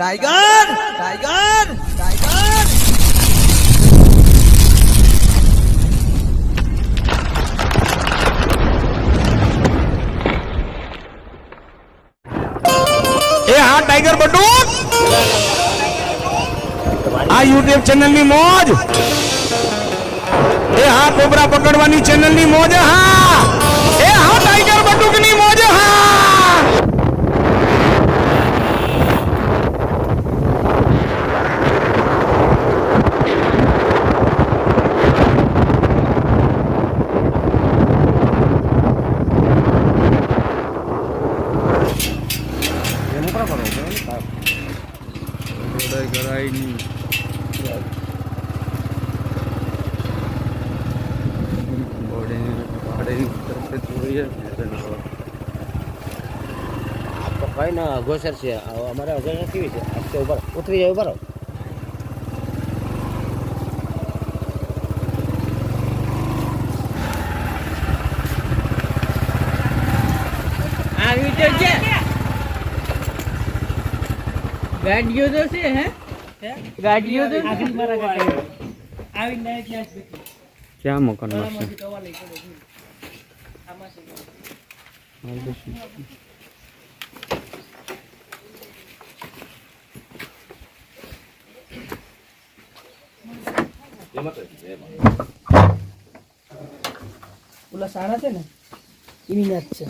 Tiger tiger tiger हाँ tiger Batuk आ YouTube channel नी मौज हाँ कोबरा पकड़वानी चैनल नी मौज हाँ टाइगर बटूक नी मौज हाँ ભાઈ ના અઘોસર છે અમારે અઘોસર કેવી છે આસ્તે ઉપર ઉતરી જાય ઉપર આવી તો છે ગાડીઓ તો છે હે ગાડીઓ તો આગળ મારા ગાડી આવી નહી ત્યાં क्या मकान ઓલા સાડા છે ને એની નાચ છે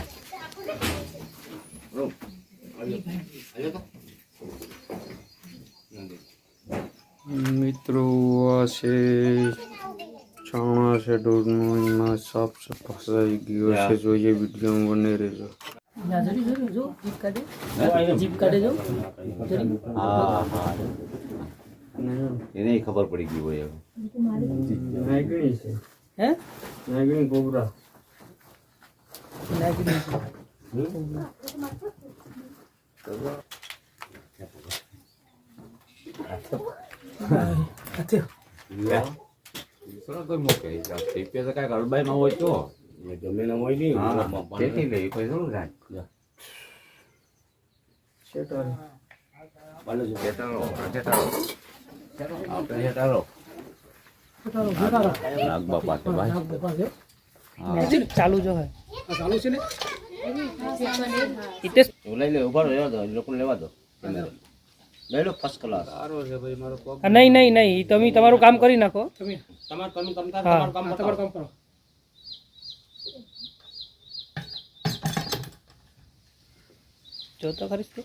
મિત્રો છે છાણા છે દૂધનું એમાં સાફ સફાઈ ગયો છે જોઈએ વિડીયો બની રહેજો જો જીપ કાઢે જો હા હા એને ખબર પડી ગઈ હોય નાગણી છે હે નાગણી કોબરા નાગણી ચાલુ જો હે ચાલુ છે ને ઇતે લઈ લે ઉભા રહ્યો લોકો લેવા દો લઈ લો ફર્સ્ટ ક્લાસ નહીં નહીં નહીં તમે તમારું કામ કરી નાખો તમે તમારું કામ કરો જો તો ખરીશ તો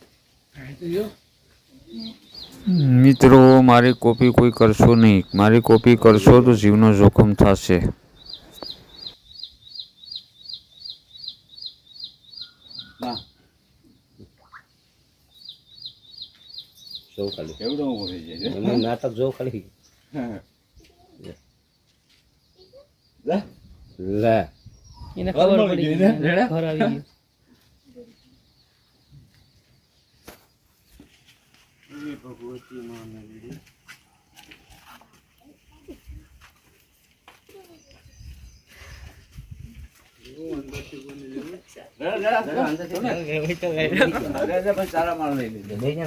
મિત્રો મારી કોપી કોઈ કરશો નહીં મારી કોપી કરશો તો જીવનો જોખમ થશે જો ખાલી કેવડો ઉભો થઈ જાય નાટક જો ખાલી લે લે એને ખબર પડી ગઈ ઘર આવી ગયું ભગવતી માને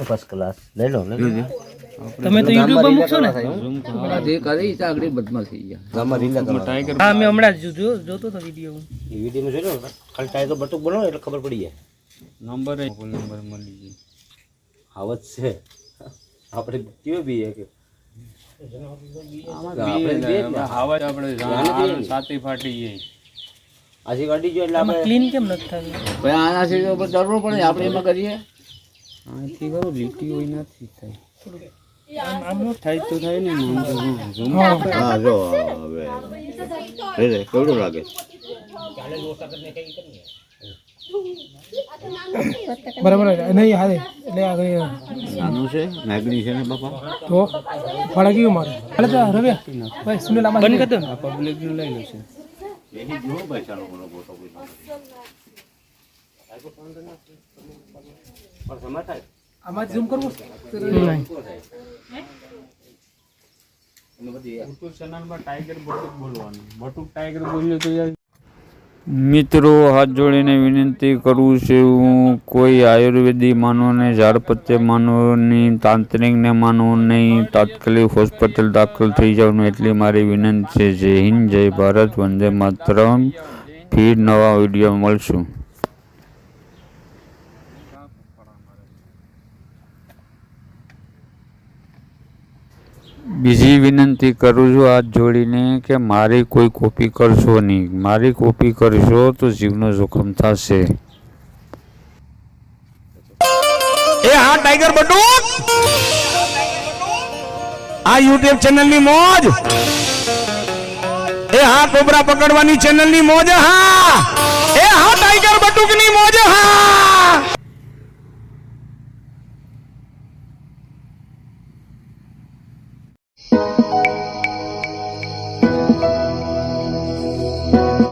ફર્સ્ટ ક્લાસ લઈ લો તમે તો YouTube પર મૂકશો ને જે કરી તે આગળ બદમાશ થઈ ગયા ગામમાં રીલા તમારે હા મેં હમણાં જ જોતો તો વિડિયો એ વિડીયોમાં જોઈ લો ખાલી ટાઈગર બટુક બનાવો એટલે ખબર પડી જાય નંબર મળી ગઈ આવત છે આપણે કેવો બી કે સાથે ફાટી જાય આજી ગાડી જો એટલે આપણે ક્લીન કેમ નથી થતું ભાઈ આનાથી તો ડરવો પડે આપણે એમાં કરીએ આથી કરો લીટી હોય નથી થાય આમ થાય તો થાય ને હા જો હવે કેવડું લાગે બરાબર નહીં હારે એટલે આગળ આનું છે નાગણી છે ને બાપા તો ફળા ગયું મારે હાલે તો રવે ભાઈ સુને લાંબા બંધ કર દો પબ્લિક નું લઈ લો છે એની જો ભાઈ ચાલો બોલો ફોટો કોઈ પણ સમજ થાય આમાં ઝૂમ કરવું યુટ્યુબ ચેનલમાં ટાઈગર બટુક બોલવાનું બટુક ટાઈગર બોલ્યો તો યાર મિત્રો હાથ જોડીને વિનંતી કરું છું, કોઈ આયુર્વેદિક માનો ને ઝાડપત્ય માનો નહીં, તાંત્રિકને માનો નહીં, તાત્કાલિક હોસ્પિટલ દાખલ થઈ જવાનું એટલી મારી વિનંતી છે. જય હિન્દ, જય ભારત, વંદે માતરમ. ફિર નવા વિડીયો મળશું. બીજી વિનંતી કરું છું હાથ જોડીને કે મારી કોઈ કોપી કરશો નહીં. મારી કોપી કરશો તો જીવનો જોખમ થશે. એ હા ટાઈગર બટુક, આ યુટ્યુબ ચેનલ ની મોજ. એ હા કોબરા પકડવાની ચેનલ ની મોજ. હા